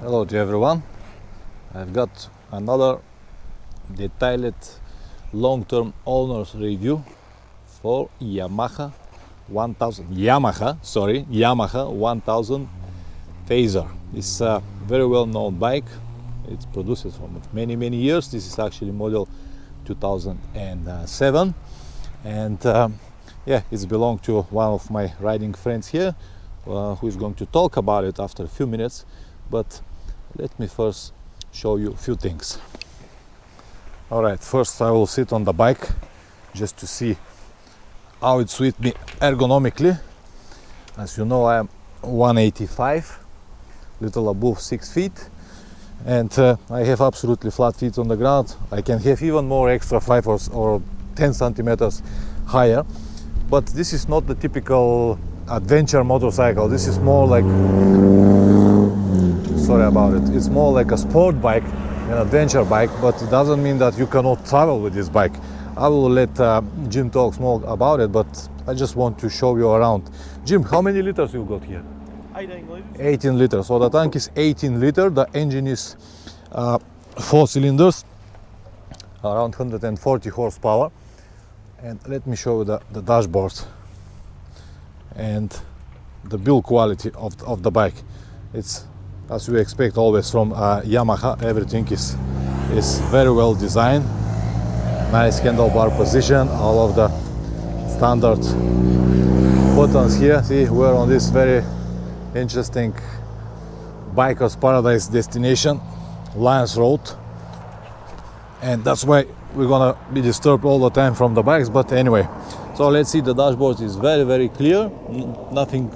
Hello to everyone. I've got another detailed long-term owner's review for Yamaha 1000 Fazer. It's a very well-known bike. It's produced from many years. This is actually model 2007, and yeah, it's belonged to one of my riding friends here, who is going to talk about it after a few minutes. But let me first show you a few things. All right, first I will sit on the bike just to see how it suits me ergonomically. As you know, I am 185, little above 6 feet, and I have absolutely flat feet on the ground. I can have even more extra 5 or 10 centimeters higher, but this is not the typical adventure motorcycle. This is more like, sorry about it, it's more like a sport bike, an adventure bike, but it doesn't mean that you cannot travel with this bike. I will let Jim talk more about it, but I just want to show you around. Jim, how many liters you got here? 18 litres. 18 liters. So the tank is 18 liter. The engine is 4 cylinders, around 140 horsepower. And let me show you the dashboard and the build quality of the bike. It's, as you expect always from Yamaha, everything is very well designed. Nice handlebar position, all of the standard buttons here. See, we're on this very interesting biker's paradise destination, Lions Road, and that's why we're gonna be disturbed all the time from the bikes. But anyway, so let's see. The dashboard is very clear. Nothing,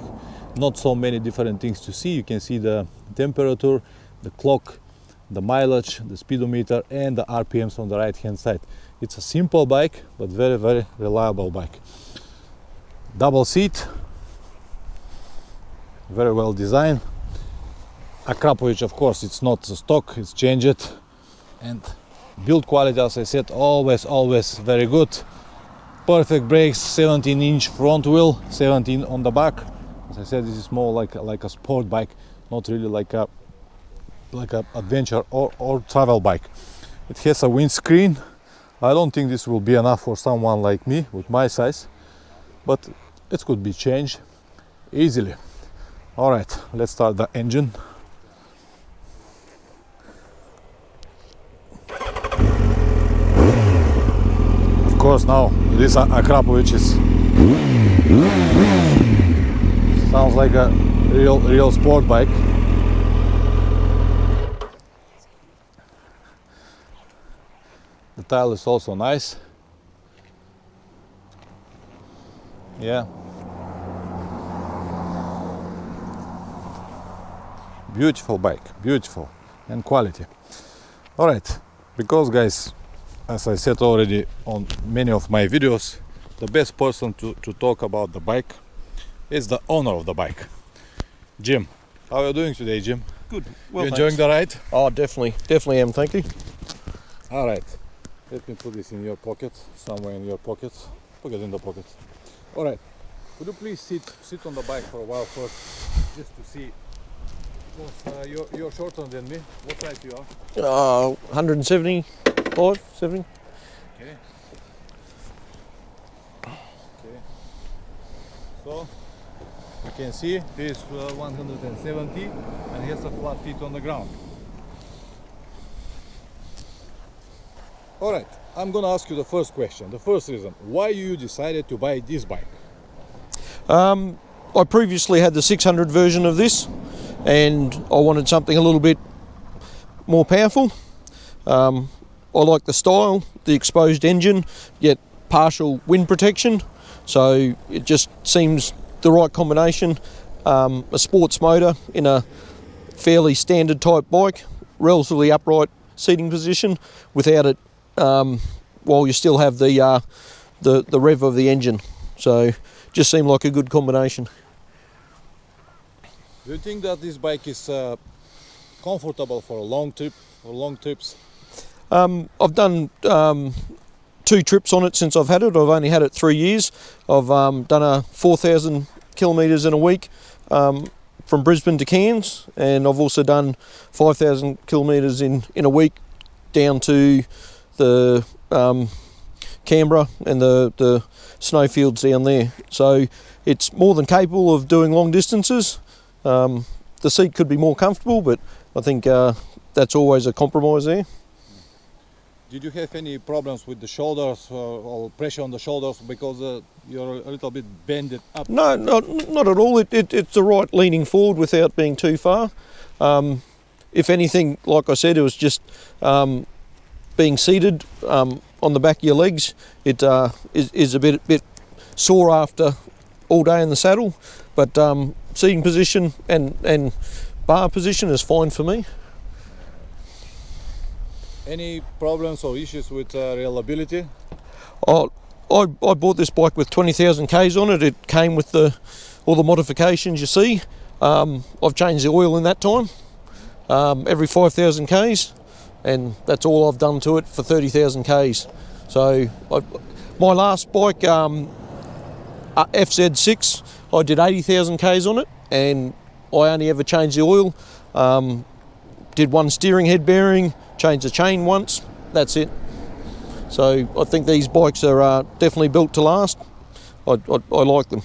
not so many different things to see. You can see the temperature, the clock, the mileage, the speedometer, and the RPMs on the right hand side. It's a simple bike, but very reliable bike. Double seat, very well designed. Akrapovic, of course, it's not the stock, it's changed. And build quality, as I said, always very good. Perfect brakes, 17-inch front wheel, 17 on the back. As I said, this is more like a sport bike, not really like a adventure or travel bike. It has a windscreen. I don't think this will be enough for someone like me with my size, but it could be changed easily. All right, let's start the engine. Of course, now this Akrapovic sounds like a real sport bike. The tile is also nice. Yeah. Beautiful bike, beautiful, and quality. All right, because guys, as I said already on many of my videos, the best person to talk about the bike is the owner of the bike. Jim, how are you doing today, Jim? Good. Well, you enjoying the ride? Oh, definitely am. Thank you. All right. Let me put this in your pocket, somewhere in your pocket. Put it in the pocket. All right. Could you please sit on the bike for a while first, just to see? Because you're shorter than me. What size you are? 175, 70. Okay. So you can see this 170 and has a flat feet on the ground. All right, I'm gonna ask you the first question. The first reason why you decided to buy this bike. I previously had the 600 version of this, and I wanted something a little bit more powerful. I like the style, the exposed engine, yet partial wind protection. So it just seems the right combination. A sports motor in a fairly standard type bike, relatively upright seating position, without it, while you still have the rev of the engine. So just seemed like a good combination. Do you think that this bike is comfortable for a long trips? I've done 2 trips on it since I've had it. I've only had it 3 years. I've done a 4,000 kilometres in a week from from Brisbane to Cairns, and I've also done 5,000 kilometres in a week down to the Canberra and the snowfields down there. So it's more than capable of doing long distances. The seat could be more comfortable, but I think that's always a compromise there. Did you have any problems with the shoulders or pressure on the shoulders because you're a little bit bended up? No, not at all. It's the right leaning forward without being too far. If anything, like I said, it was just being seated on the back of your legs. It is a bit sore after all day in the saddle, but seating position and bar position is fine for me. Any problems or issues with reliability? I bought this bike with 20,000 Ks on it. It came with all the modifications you see. I've changed the oil in that time, every 5,000 Ks, and that's all I've done to it for 30,000 Ks. So my last bike, FZ6, I did 80,000 Ks on it, and I only ever changed the oil. Did one steering head bearing, changed the chain once, that's it. So I think these bikes are definitely built to last. I like them.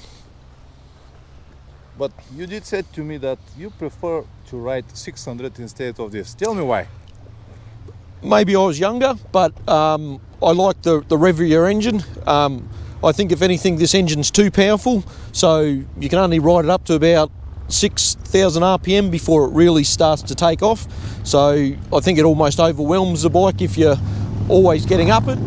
But you did say to me that you prefer to ride 600 instead of this. Tell me why. Maybe I was younger, but I like the revier engine. I think if anything, this engine's too powerful, so you can only ride it up to about 6,000 RPM before it really starts to take off. So I think it almost overwhelms the bike if you're always getting up it.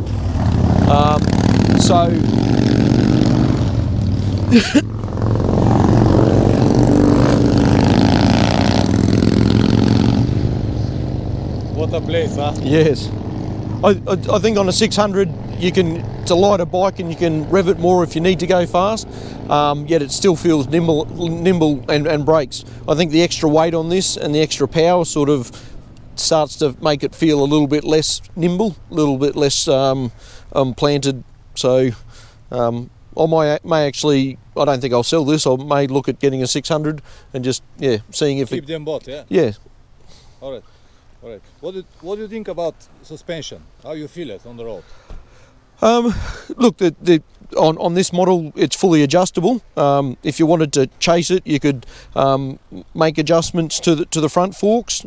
What a place, huh? Yes. I think on a 600 it's a lighter bike and you can rev it more if you need to go fast, yet it still feels nimble and brakes. I think the extra weight on this and the extra power sort of starts to make it feel a little bit less nimble, a little bit less planted. So I may actually, I don't think I'll sell this, I may look at getting a 600 and just, seeing if Keep them both, yeah? Yeah. All right. What do you think about suspension? How you feel it on the road? Look, on this model, it's fully adjustable. If you wanted to chase it, you could make adjustments to the front forks,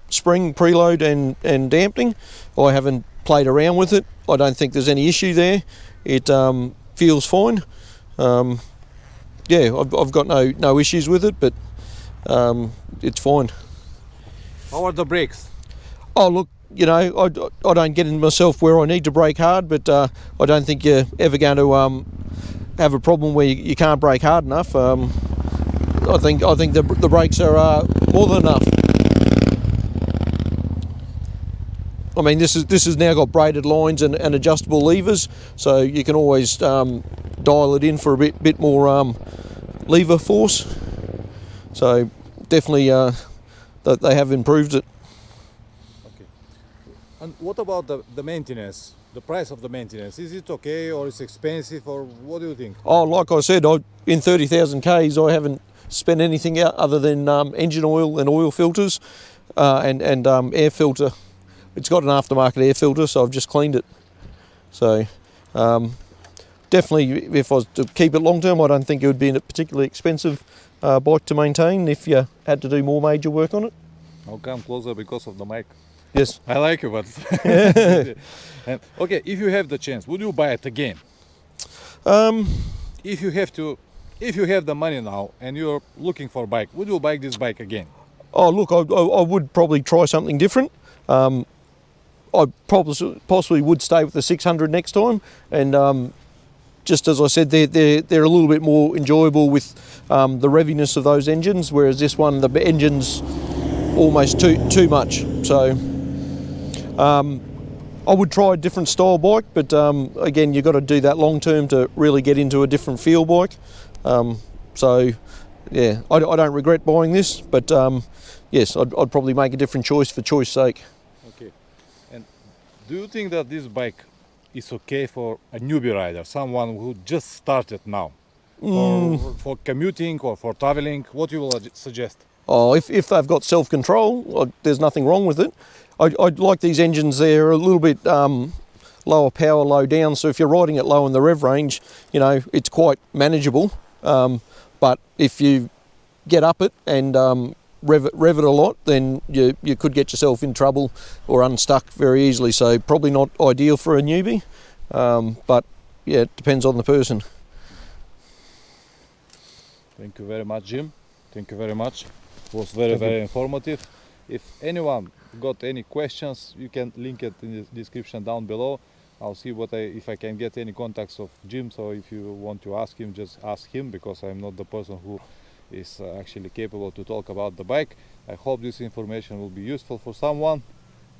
spring, preload, and damping. I haven't played around with it. I don't think there's any issue there. It feels fine. I've got no issues with it, but it's fine. How are the brakes? Oh, look, I don't get in myself where I need to brake hard, but I don't think you're ever going to have a problem where you can't brake hard enough. I think the brakes are more than enough. I mean, this has now got braided lines and adjustable levers, so you can always dial it in for a bit more lever force. So definitely that they have improved it. Okay. And what about the maintenance? The price of the maintenance, is it okay or is it expensive, or what do you think? Oh, like I said, in 30,000 Ks I haven't spent anything out other than engine oil and oil filters and air filter. It's got an aftermarket air filter, so I've just cleaned it. So definitely, if I was to keep it long term, I don't think it would be a particularly expensive bike to maintain if you had to do more major work on it. I'll come closer because of the mic. Yes. I like it, but and, okay, if you have the chance, would you buy it again? If you have the money now and you're looking for a bike, would you buy this bike again? Oh, look, I would probably try something different. I possibly would stay with the 600 next time, and just as I said, they're a little bit more enjoyable with the reviness of those engines, whereas this one, the engine's almost too much. So I would try a different style bike, but again, you've got to do that long term to really get into a different feel bike. So yeah, I don't regret buying this, but yes, I'd probably make a different choice for choice sake. Okay. And do you think that this bike is okay for a newbie rider, someone who just started now? for commuting or for traveling? What you will suggest? Oh, if they've got self-control, there's nothing wrong with it. I like these engines. They're a little bit lower power, low down. So if you're riding it low in the rev range, you know, it's quite manageable. But if you get up it and rev it a lot, then you could get yourself in trouble or unstuck very easily. So probably not ideal for a newbie. But yeah, it depends on the person. Thank you very much, Jim. Thank you very much. It was very informative. If anyone got any questions, you can link it in the description down below. I'll see if I can get any contacts of Jim. So if you want to ask him, just ask him, because I'm not the person who is actually capable to talk about the bike. I hope this information will be useful for someone,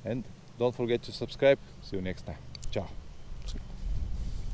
and don't forget to subscribe. See you next time. Ciao.